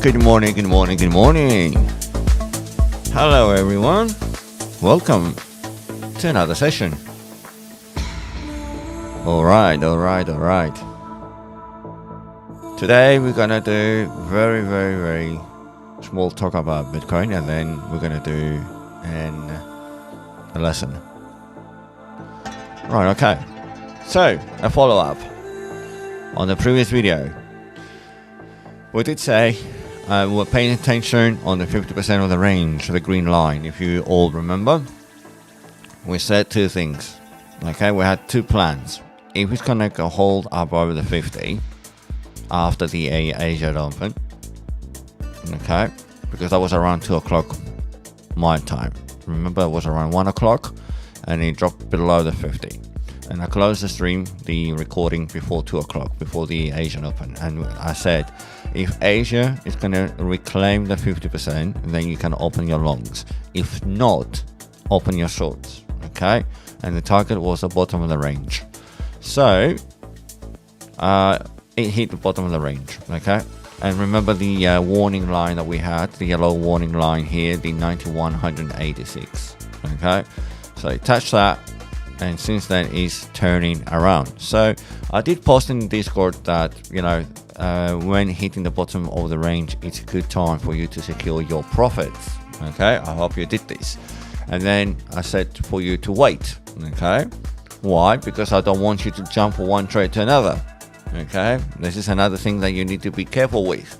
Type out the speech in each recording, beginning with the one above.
Good morning. Hello everyone. Welcome to another session. Alright. Today we're gonna do very small talk about Bitcoin, and then we're gonna do a lesson. Right, okay. So, a follow-up on the previous video. We did say we're paying attention on the 50% of the range, the green line. If you all remember, we said two things. Okay, we had two plans. If it's gonna go hold up over the 50 after the Asia Open, okay, because that was around 2 o'clock my time. Remember, it was around 1 o'clock and it dropped below the 50. And I closed the stream, the recording, before 2 o'clock, before the Asian Open. And I said, if Asia is going to reclaim the 50%, then you can open your longs. If not, open your shorts, okay? And the target was the bottom of the range. So, it hit the bottom of the range, okay? And remember the warning line that we had, the yellow warning line here, the 9186, okay? So it touched that, and since then it's turning around. So I did post in Discord that, when hitting the bottom of the range, it's a good time for you to secure your profits. Okay, I hope you did this. And then I said for you to wait. Okay, why? Because I don't want you to jump from one trade to another. Okay, this is another thing that you need to be careful with.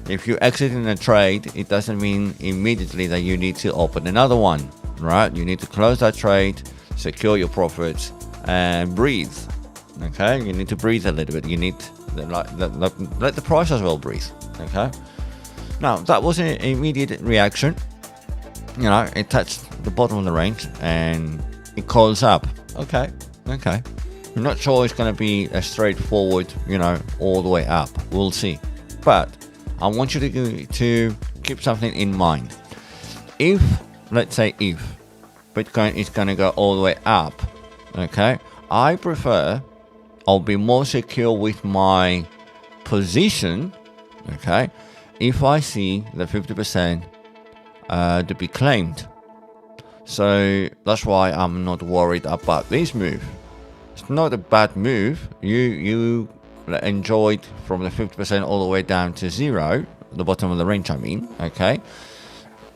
If you exit in a trade, it doesn't mean immediately that you need to open another one, right? You need to close that trade, secure your profits, and breathe. Okay, you need to breathe a little bit. You need let the price as well breathe. Okay, now that was an immediate reaction. It touched the bottom of the range and it calls up. Okay, I'm not sure it's going to be a straightforward, all the way up. We'll see, but I want you to keep something in mind. Let's say Bitcoin is going to go all the way up, okay, I'll be more secure with my position, okay, if I see the 50% to be claimed. So that's why I'm not worried about this move. It's not a bad move. You enjoyed from the 50% all the way down to zero, the bottom of the range, okay.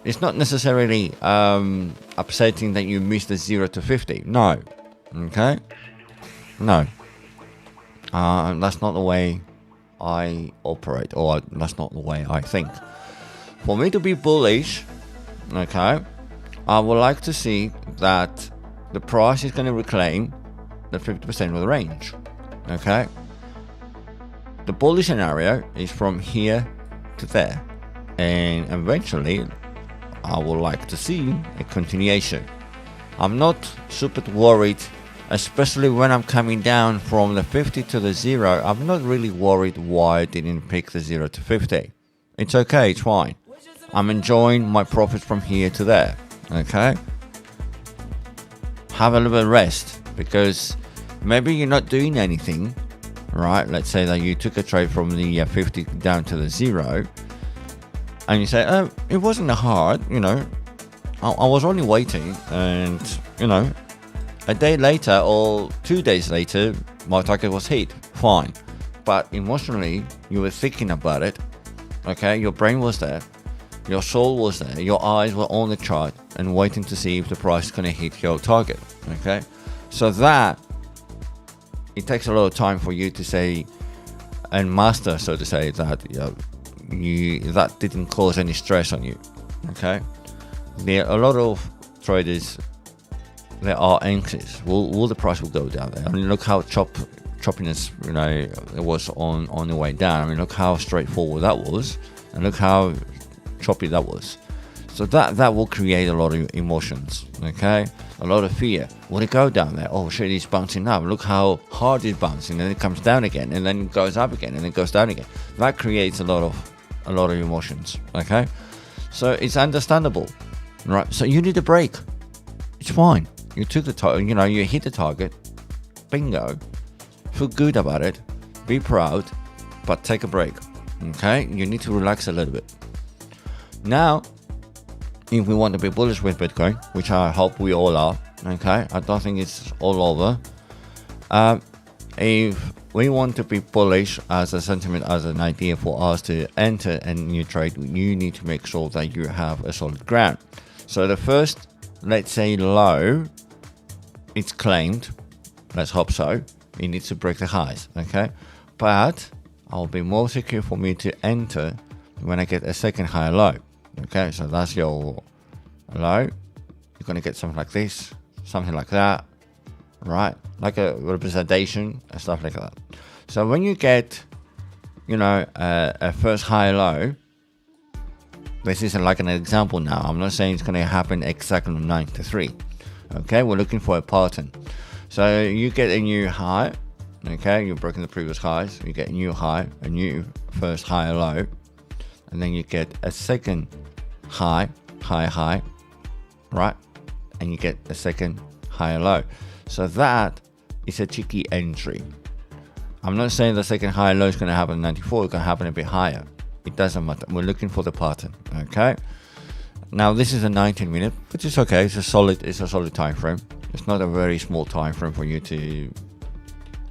It's not necessarily upsetting that you missed the 0 to 50. No. Okay? No. That's not the way I operate, or that's not the way I think. For me to be bullish, okay, I would like to see that the price is going to reclaim the 50% of the range. Okay? The bullish scenario is from here to there. And eventually, I would like to see a continuation. I'm not super worried, especially when I'm coming down from the 50 to the 0. I'm not really worried why I didn't pick the 0 to 50. It's okay, it's fine. I'm enjoying my profits from here to there. Okay? Have a little bit of rest, because maybe you're not doing anything, right? Let's say that you took a trade from the 50 down to the 0. And you say, oh, it wasn't hard, I was only waiting, and, a day later or 2 days later, my target was hit. Fine. But emotionally, you were thinking about it, okay? Your brain was there, your soul was there, your eyes were on the chart and waiting to see if the price is going to hit your target, okay? So that, it takes a lot of time for you to say, and master, so to say, that, that didn't cause any stress on you. Okay, there are a lot of traders that are anxious. Will the price will go down there? Look how choppiness, it was on the way down. Look how straightforward that was, and look how choppy that was. So that will create a lot of emotions. Okay, a lot of fear. Will it go down there? Oh shit, it's bouncing up. Look how hard it's bouncing, and it comes down again, and then it goes up again, and it goes down again. That creates a lot of emotions. Okay, so it's understandable, right? So you need a break. It's fine. You took the target, you hit the target, bingo. Feel good about it, be proud, but take a break. Okay, you need to relax a little bit. Now, if we want to be bullish with Bitcoin, which I hope we all are, okay, I don't think it's all over. If we want to be bullish as a sentiment, as an idea for us to enter a new trade, you need to make sure that you have a solid ground. So the first, let's say low, it's claimed. Let's hope so. It needs to break the highs, okay? But I'll be more secure for me to enter when I get a second higher low. Okay, so that's your low. You're gonna get something like this, something like that, right? Like a representation and stuff like that. So when you get, a first high low, this isn't like an example now. I'm not saying it's gonna happen exactly on 93. Okay, we're looking for a pattern. So you get a new high. Okay, you're breaking the previous highs. You get a new high, a new first high low, and then you get a second high, right? And you get a second higher low. So that is a cheeky entry. I'm not saying the second higher low is going to happen at 94. It's going to happen a bit higher. It doesn't matter. We're looking for the pattern. Okay. Now this is a 19-minute, which is okay. It's a solid time frame. It's not a very small time frame for you to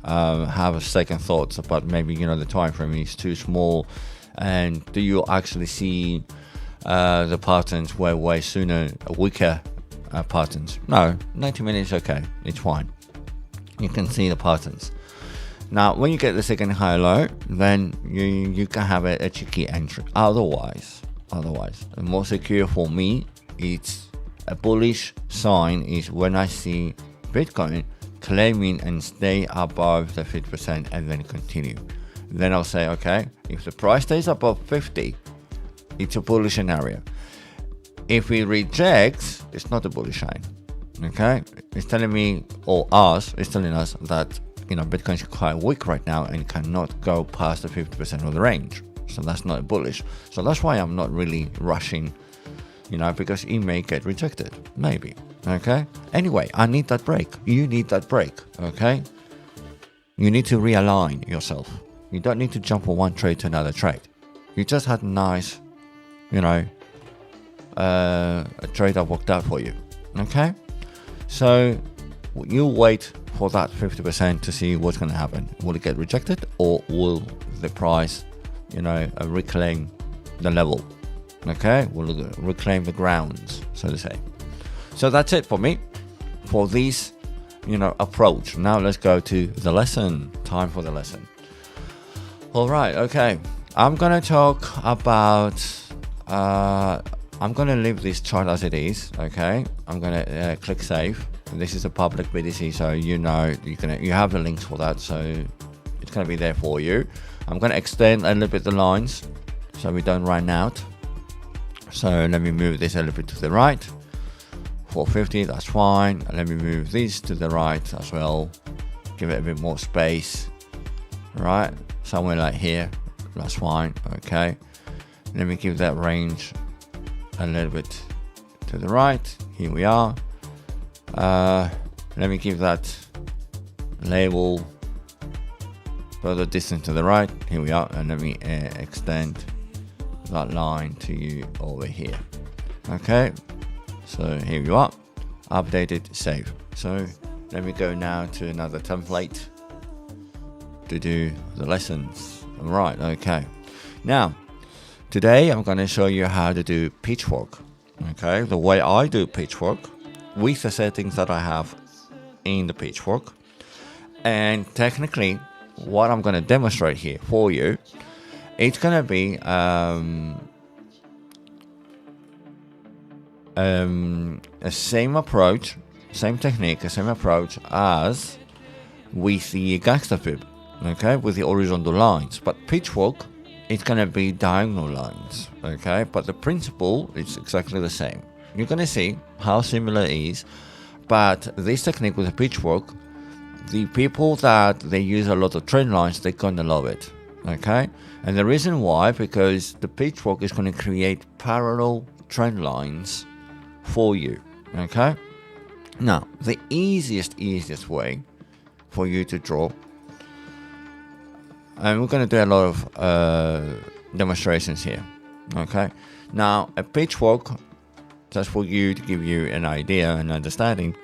have a second thoughts about maybe the time frame is too small, and do you actually see the patterns way sooner, weaker patterns? No, 90 minutes okay, it's fine. You can see the patterns. Now when you get the second high low, then you can have a cheeky entry. Otherwise the more secure for me, it's a bullish sign is when I see Bitcoin claiming and stay above the 50% and then continue. Then I'll say, okay, if the price stays above 50, it's a bullish scenario. If it rejects, it's not a bullish sign. Okay, it's telling me, or us, it's telling us that Bitcoin is quite weak right now and cannot go past the 50% of the range. So that's not bullish. So that's why I'm not really rushing, because it may get rejected, maybe. Okay. Anyway, I need that break. You need that break. Okay. You need to realign yourself. You don't need to jump from one trade to another trade. You just had a nice, a trade that worked out for you. Okay. So you wait for that 50% to see what's going to happen. Will it get rejected, or will the price, reclaim the level? Okay. Will reclaim the grounds, so to say. So that's it for me, for this, approach. Now let's go to the lesson. Time for the lesson. All right, okay. I'm gonna talk about. I'm gonna leave this chart as it is. Okay. I'm gonna click save. This is a public BTC, so you have the links for that. So it's gonna be there for you. I'm gonna extend a little bit the lines so we don't run out. So let me move this a little bit to the right. 450, that's fine. Let me move this to the right as well. Give it a bit more space. Right, somewhere like here. That's fine. Okay. Let me give that range a little bit to the right. Here we are. Let me give that label further distance to the right. Here we are. And let me extend that line to you over here. Okay. So here you are, updated, save. So let me go now to another template to do the lessons. All right, okay. Now, today I'm going to show you how to do Pitchfork. Okay, the way I do Pitchfork with the settings that I have in the Pitchfork. And technically, what I'm going to demonstrate here for you, it's going to be a same approach, same technique, a same approach as with the Gangsta Fib, okay, with the horizontal lines. But Pitchfork, it's going to be diagonal lines, okay, but the principle is exactly the same. You're going to see how similar it is, but this technique with the Pitchfork, the people that they use a lot of trend lines, they're going to love it, okay. And the reason why, because the Pitchfork is going to create parallel trend lines for you. Okay, now the easiest way for you to draw, and we're going to do a lot of demonstrations here. Okay, now a Pitchfork, just for you to give you an idea and understanding.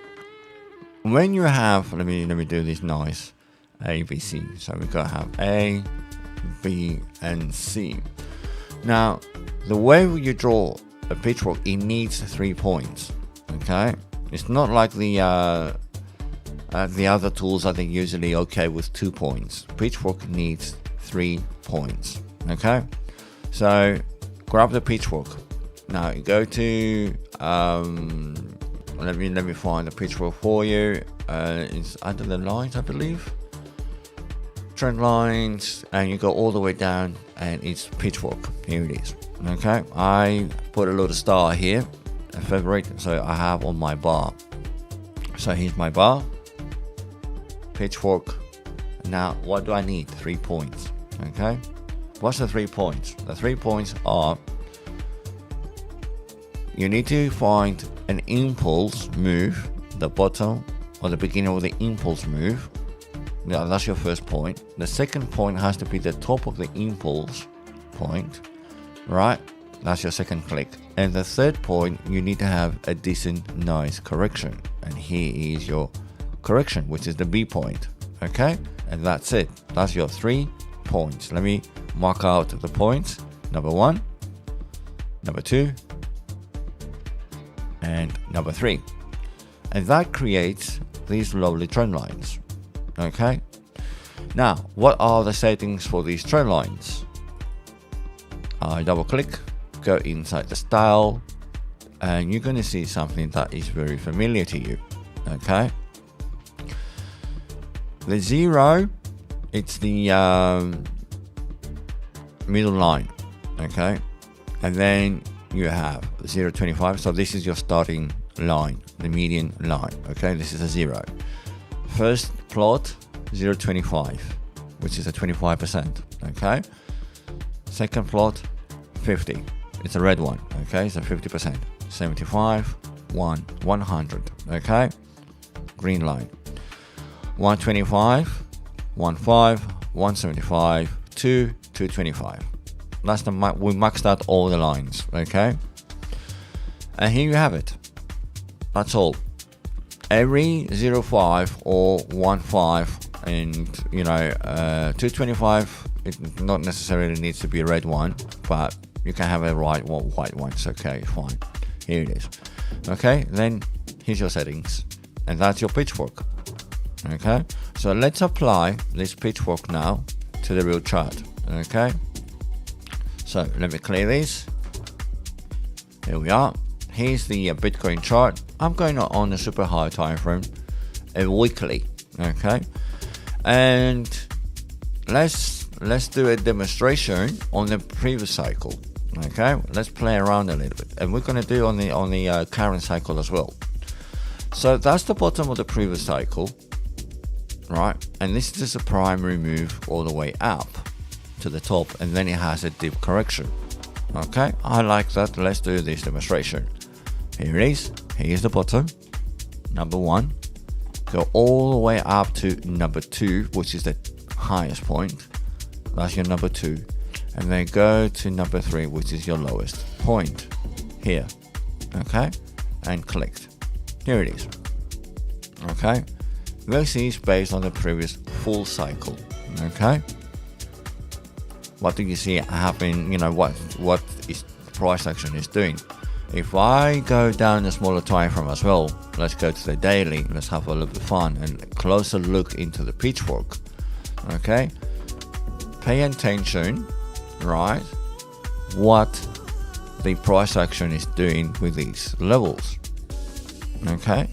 When you have, let me do this nice A, B, C. So we gotta have A, B, and C. Now, the way you draw a Pitchfork, it needs 3 points. Okay, it's not like the other tools that are usually okay with 2 points. Pitchfork needs 3 points. Okay, so grab the Pitchfork. Now you go to let me find the Pitchfork for you. It's under the lines, I believe. Trend lines, and you go all the way down, and it's Pitchfork. Here it is. Okay, I put a little star here, a favorite, so I have on my bar. So here's my bar, Pitchfork. Now what do I need? 3 points. Okay, what's the 3 points? The 3 points are, you need to find an impulse move, the bottom or the beginning of the impulse move. Yeah, that's your first point. The second point has to be the top of the impulse point, right? That's your second click. And the third point, you need to have a decent, nice correction. And here is your correction, which is the B point. Okay, and that's it. That's your 3 points. Let me mark out the points. Number 1, number 2, and number 3. And that creates these lovely trend lines. Okay, now what are the settings for these trend lines? I double click, go inside the style, and you're going to see something that is very familiar to you. Okay, the 0, it's the middle line. Okay, and then you have 0.25, so this is your starting line, the median line. Okay, this is a 0. First plot 0.25, which is a 25%. Okay, second plot 50, it's a red one. Okay, so 50%. 75, 100. Okay, green line 125, 15, 175, 225. That's the we maxed out all the lines. Okay, and here you have it. That's all. Every 0.5 or 1.5 and 225, it not necessarily needs to be a red one, but you can have a white one. It's okay, fine. Here it is. Okay, then here's your settings, and that's your Pitchfork. Okay, so let's apply this Pitchfork now to the real chart. Okay, so let me clear this. Here we are. Here's the Bitcoin chart. I'm going on a super high time frame, a weekly. Okay, and let's do a demonstration on the previous cycle. Okay, let's play around a little bit, and we're going to do on the current cycle as well. So that's the bottom of the previous cycle, right? And this is a primary move all the way up to the top, and then it has a deep correction. Okay, I like that. Let's do this demonstration. Here it is. Here's the bottom, number 1. Go all the way up to number 2, which is the highest point. That's your number 2. And then go to number 3, which is your lowest point. Here. Okay, and clicked. Here it is. Okay, this is based on the previous full cycle. Okay, what do you see happen? What is price action is doing. If I go down a smaller time frame as well, let's go to the daily. Let's have a little bit of fun and a closer look into the Pitchfork. Okay, pay attention, right? What the price action is doing with these levels. Okay,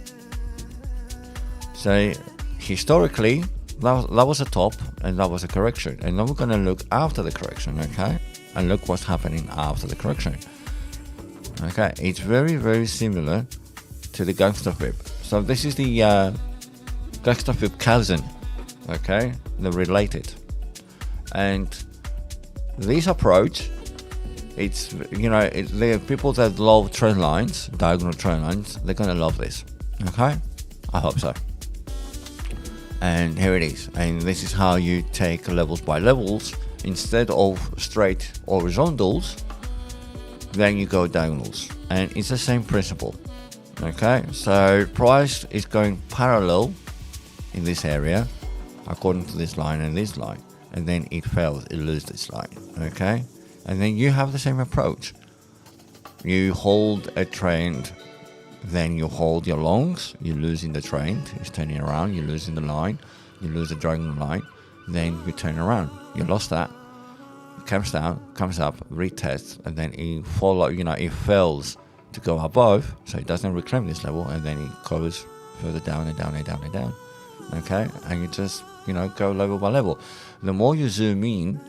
so historically that was a top and that was a correction, and now we're going to look after the correction. Okay, and look what's happening after the correction. Okay, it's very, very similar to the Gangsta Fib. So this is the Gangsta Fib cousin. Okay, they're related. And this approach, it's the people that love trend lines, diagonal trend lines, they're gonna love this. Okay, I hope so. And here it is. And this is how you take levels by levels instead of straight horizontals, then you go diagonals, and it's the same principle. Okay, so price is going parallel in this area according to this line and this line, and then it fails, it loses this line. Okay, and then you have the same approach. You hold a trend, then you hold your longs, you're losing the trend, it's turning around, you're losing the line, you lose the dragon line, then you turn around, you lost that, it comes down, comes up, retests, and then it it fails to go above, so it doesn't reclaim this level, and then it goes further down and down and down and down. Okay, and you just go level by level. The more you zoom in,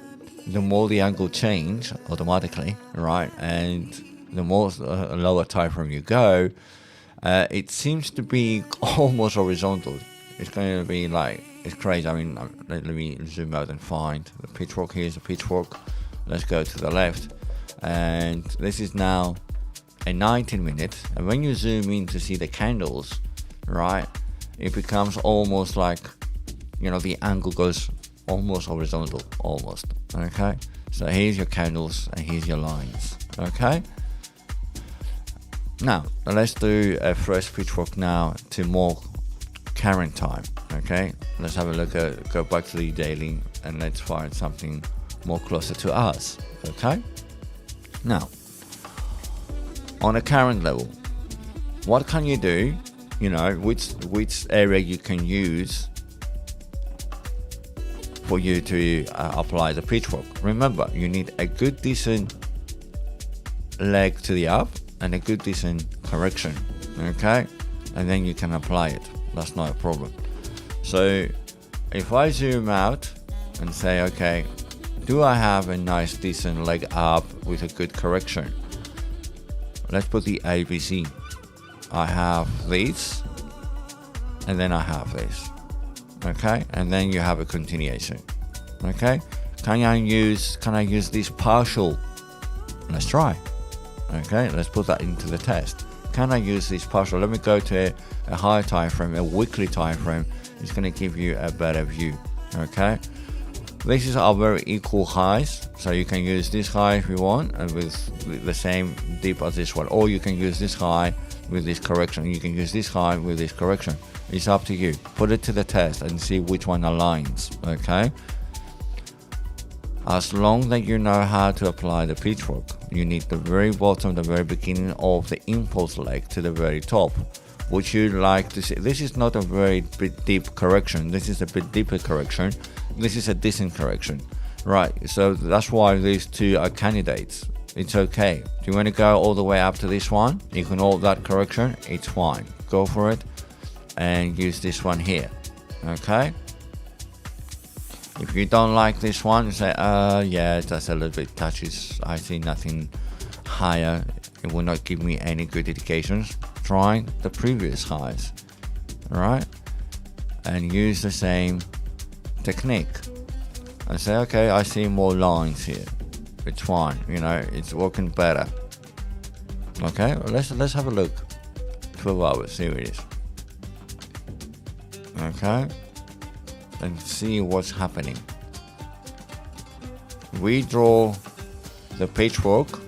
the more the angle change automatically, right? And the more lower time frame you go, it seems to be almost horizontal. It's going to be like, it's crazy. I mean, let me zoom out and find the pitchfork. Here's the pitchfork. Let's go to the left, and this is now a 19 minute, and when you zoom in to see the candles, right, it becomes almost like the angle goes almost horizontal, almost. Okay, so here's your candles and here's your lines. Okay, now let's do a fresh pitchfork now to more current time. Okay, let's have a look at, go back to the daily, and let's find something more closer to us. Okay, now on a current level, what can you do? Which area you can use for you to apply the pitchfork. Remember, you need a good decent leg to the up and a good decent correction. Okay, and then you can apply it. That's not a problem. So if I zoom out and say, okay, do I have a nice decent leg up with a good correction? Let's put the ABC. I have this, and then I have this. Okay, and then you have a continuation. Okay, can I use this partial? Let's try. Okay, let's put that into the test. Can I use this partial? Let me go to a higher time frame, a weekly time frame. It's going to give you a better view. Okay, this is our very equal highs, so you can use this high if you want, and with the same dip as this one, or you can use this high with this correction. You can use this high with this correction. It's up to you. Put it to the test and see which one aligns. Okay, as long that you know how to apply the pitchfork, you need the very bottom, the very beginning of the impulse leg to the very top. Would you like to see? This is not a very bit deep correction. This is a bit deeper correction. This is a decent correction, right? So that's why these two are candidates. It's okay. Do you want to go all the way up to this one? Ignore that correction. It's fine. Go for it and use this one here. Okay. If you don't like this one, you say, yeah, that's a little bit touchy. I see nothing higher. It will not give me any good indications. Try the previous highs, right? And use the same technique. And say, okay, I see more lines here. It's fine, it's working better. Okay, well, let's have a look. 12 hours, see what it is. Okay, and see what's happening. We draw the pitchfork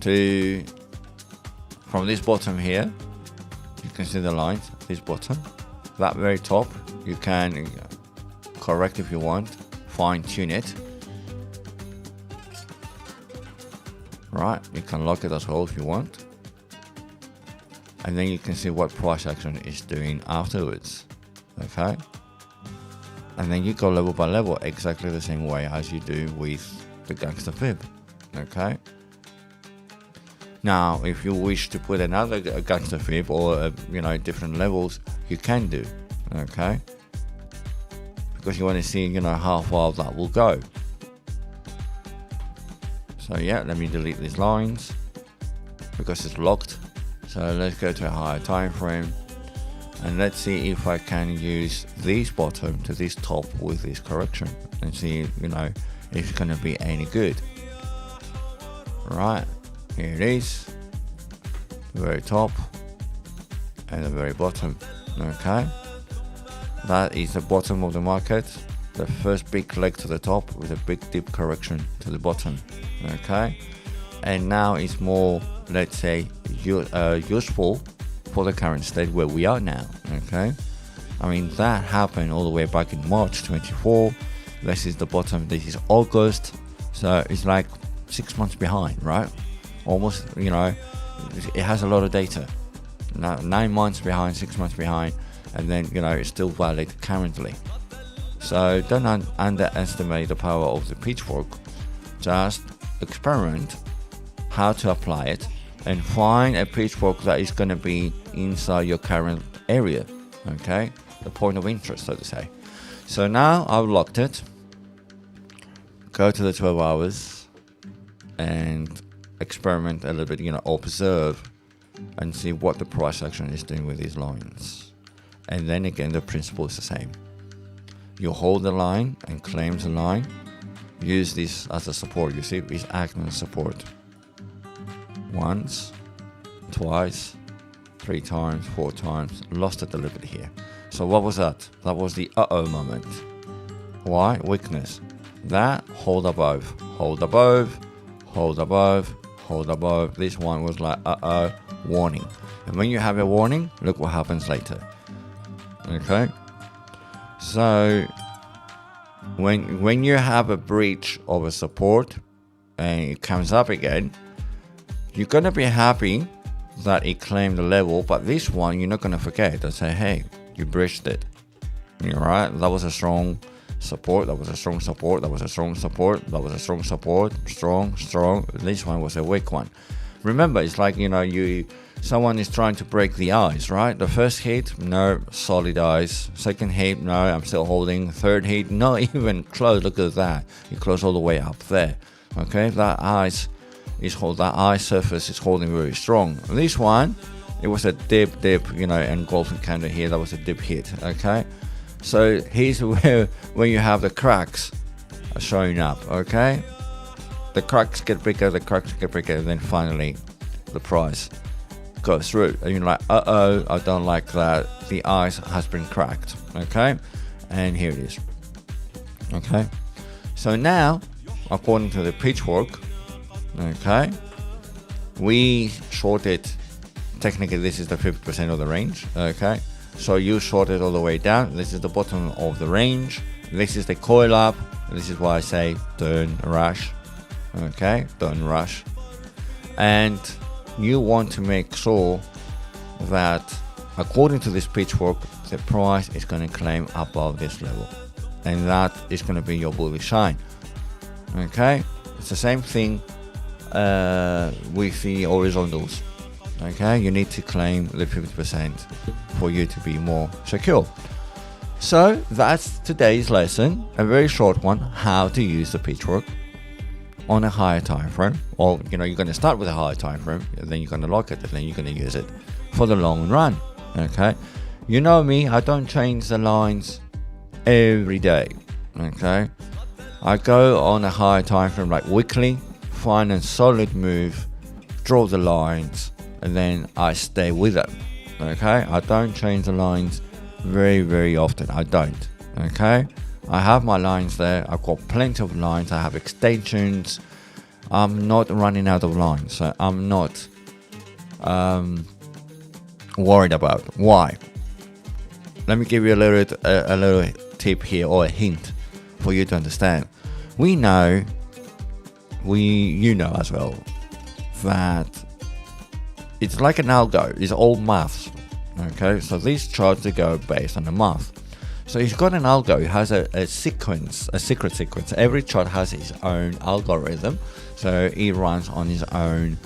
from this bottom here. You can see the lines, this bottom, that very top. You can correct if you want, fine tune it. Right, you can lock it as well if you want, and then you can see what price action is doing afterwards. Okay, and then you go level by level, exactly the same way as you do with the Gangsta Fib. Okay, now if you wish to put another Gangsta Fib or different levels, you can do. Okay, because you want to see how far that will go. So yeah, let me delete these lines because it's locked. So let's go to a higher time frame, and let's see if I can use this bottom to this top with this correction and see if it's going to be any good. Right, here it is, the very top and the very bottom. Okay, that is the bottom of the market. the first big leg to the top with a big deep correction to the bottom. Okay, and now it's more, let's say, useful for the current state where we are now. Okay, I mean, that happened all the way back in March 24. This is the bottom, this is August, so it's like 6 months behind, right? Almost, you know, it has a lot of data. Now 9 months behind, 6 months behind, and then, you know, it's still valid currently. So don't underestimate the power of the Pitchfork. Just experiment how to apply it and find a Pitchfork that is going to be inside your current area. Okay, the point of interest, so to say. So now I've locked it. Go to the 12 hours and experiment a little bit, you know, observe and see what the price action is doing with these lines. And then again, the principle is the same. You hold the line and claim the line. Use this as a support. You see, it's acting as support. Once, twice, 3 times, 4 times. Lost it a little bit here. So what was that? That was the uh-oh moment. Why? Weakness. That hold above, hold above, hold above, hold above. This one was like uh-oh, warning. And when you have a warning, look what happens later. Okay, so when you have a breach of a support and it comes up again, you're gonna be happy that it claimed the level, but this one you're not gonna forget and say, hey, you breached it. You're right, that was a strong support, that was a strong support, that was a strong support, that was a strong support, strong. This one was a weak one. Remember, it's like, you know, someone is trying to break the ice, right? The first hit, no, solid ice. Second hit, no, I'm still holding. Third hit, not even close. Look at that. It closed all the way up there. Okay, that ice surface is holding very strong. This one, it was a dip, you know, engulfing candle here. That was a dip hit. Okay, so here's where when you have the cracks showing up. Okay, the cracks get bigger, and then finally the price goes through and you're like, uh-oh, I don't like that, the ice has been cracked. Okay, and here it is. Okay, so now according to the Pitchfork, okay, we shorted, technically this is the 50% of the range. Okay, so you shorted all the way down. This is the bottom of the range, this is the coil up. This is why I say don't rush. Okay, don't rush. And you want to make sure that according to this Pitchfork, the price is going to claim above this level, and that is going to be your bullish sign. Okay, it's the same thing with the horizontals. Okay, you need to claim the 50% for you to be more secure. So that's today's lesson, a very short one, how to use the Pitchfork on a higher time frame. Or, you know, you're going to start with a higher time frame, and then you're going to lock it, and then you're going to use it for the long run. Okay, you know me, I don't change the lines every day. Okay, I go on a higher time frame, like weekly, find a solid move, draw the lines, and then I stay with them. Okay, I don't change the lines very often. I don't. Okay, I have my lines there. I've got plenty of lines. I have extensions. I'm not running out of lines, so I'm not worried about. Why? Let me give you a little tip here, or a hint for you to understand. You know as well, that it's like an algo. It's all maths. Okay, so these charts, they go based on the math. So you've got an algo. It has a sequence, a secret sequence. Every chart has its own algorithm, so it runs on its own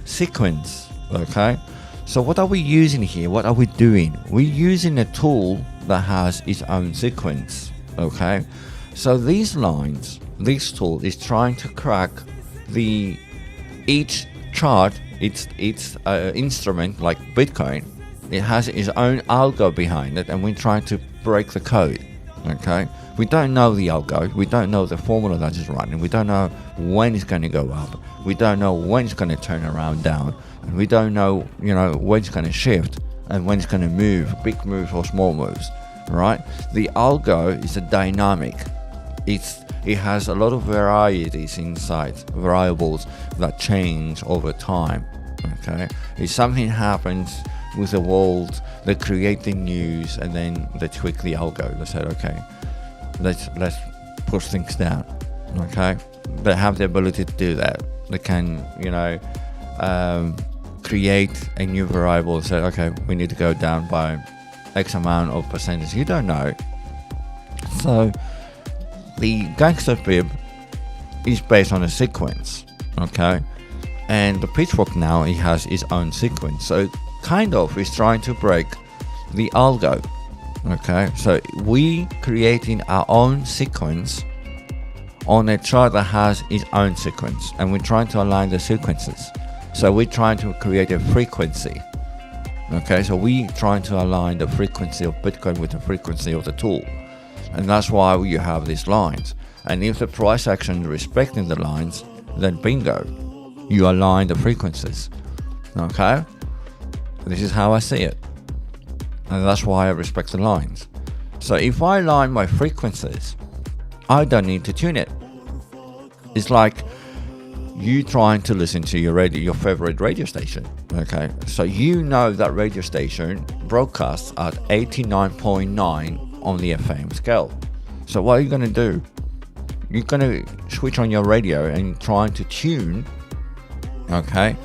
sequence. Okay, so what are we using here? What are we doing? We're using a tool that has its own sequence. Okay, so these lines, this tool is trying to crack each chart, its instrument, like Bitcoin. It has its own algo behind it, and we're trying to break the code. Okay, we don't know the algo, we don't know the formula that is running, we don't know when it's going to go up, we don't know when it's going to turn around down, and we don't know, when it's going to shift and when it's going to move, big moves or small moves. Right, the algo is a dynamic. it has a lot of varieties inside, variables that change over time. Okay, if something happens with the world, they create the news and then they tweak the algo. They said, okay, let's push things down. Okay, they have the ability to do that. They can, create a new variable and say, okay, we need to go down by X amount of percentage. You don't know. So the Gangsta Fib is based on a sequence. Okay, and the Pitchfork now, it has its own sequence. So kind of is trying to break the algo. Okay, so we creating our own sequence on a chart that has its own sequence, and we're trying to align the sequences. So we're trying to create a frequency. Okay, so we trying to align the frequency of Bitcoin with the frequency of the tool, and that's why you have these lines. And if the price action is respecting the lines, then bingo, you align the frequencies. Okay, this is how I see it, and that's why I respect the lines. So if I align my frequencies, I don't need to tune it. It's like you trying to listen to your favorite radio station. Okay, so that radio station broadcasts at 89.9 on the FM scale. So what are you going to do? You're going to switch on your radio and trying to tune, okay,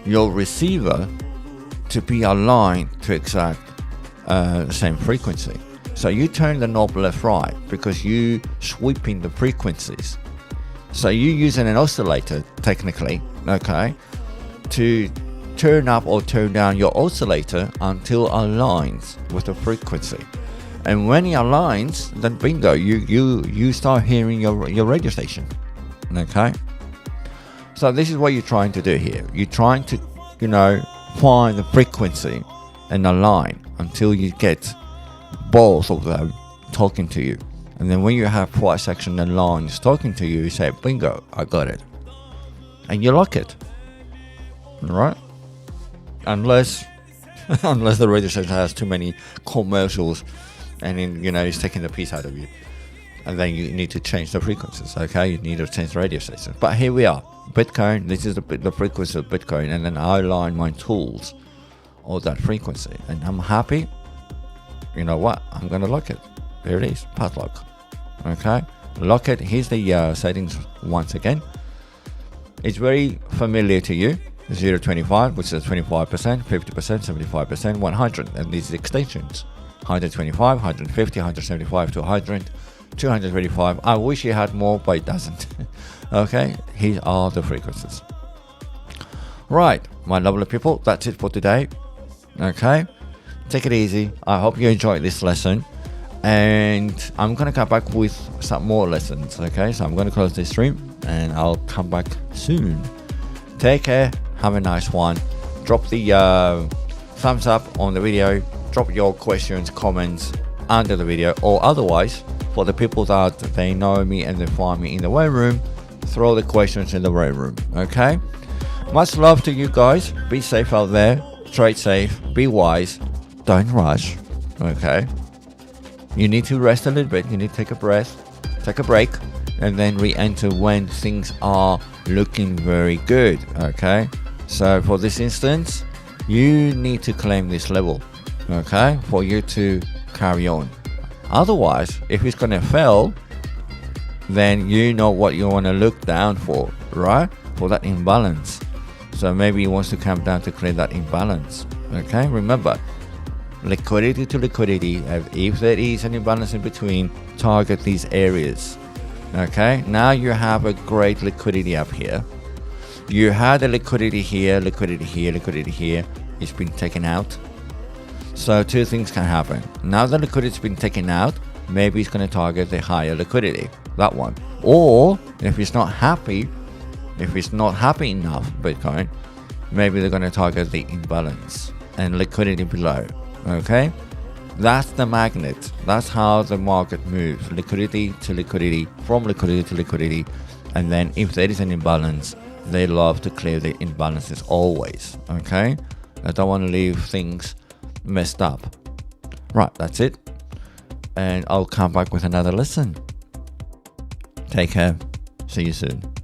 your receiver to be aligned to exact the same frequency. So you turn the knob left right because you sweeping the frequencies. So you're using an oscillator technically, okay, to turn up or turn down your oscillator until it aligns with the frequency. And when it aligns, then bingo, you start hearing your radio station. Okay. So this is what you're trying to do here. You're trying to, find the frequency and align until you get both of them talking to you. And then when you have price action and lines talking to you, you say, bingo, I got it. And you lock it. Right? Unless the radio station has too many commercials and then, it's taking the piece out of you. And then you need to change the frequencies, okay? You need to change the radio station. But here we are. Bitcoin, this is the frequency of Bitcoin. And then I align my tools on that frequency. And I'm happy. You know what? I'm going to lock it. There it is, padlock. Okay, lock it. Here's the settings once again. It's very familiar to you. 0 to 25, which is 25%, 50%, 75%, 100, and these extensions: 125, 150, 175 to 100, 225. I wish it had more, but it doesn't. Okay, here are the frequencies. Right, my lovely people, that's it for today. Okay, take it easy. I hope you enjoyed this lesson. And I'm going to come back with some more lessons, okay? So I'm going to close this stream and I'll come back soon. Take care. Have a nice one. Drop the thumbs up on the video. Drop your questions, comments under the video. Or otherwise, for the people that they know me and they find me in the waiting room, throw the questions in the waiting room, okay? Much love to you guys. Be safe out there. Trade safe. Be wise. Don't rush, okay? You need to rest a little bit. You need to take a breath, take a break, and then re-enter when things are looking very good. Okay. So for this instance, you need to claim this level. Okay, for you to carry on. Otherwise, if it's gonna fail, then you know what you want to look down for, right? For that imbalance. So maybe he wants to come down to clear that imbalance. Okay. Remember, liquidity to liquidity. If there is an imbalance in between, target these areas. Okay, now you have a great liquidity up here. You had a liquidity here, liquidity here, liquidity here. It's been taken out. So two things can happen. Now the liquidity's been taken out, maybe it's going to target the higher liquidity, that one. Or if it's not happy enough Bitcoin, maybe they're going to target the imbalance and liquidity below. Okay, that's the magnet. That's how the market moves. Liquidity to liquidity, from liquidity to liquidity. And then if there is an imbalance, they love to clear the imbalances always. Okay, I don't want to leave things messed up. Right, that's it. And I'll come back with another lesson. Take care. See you soon.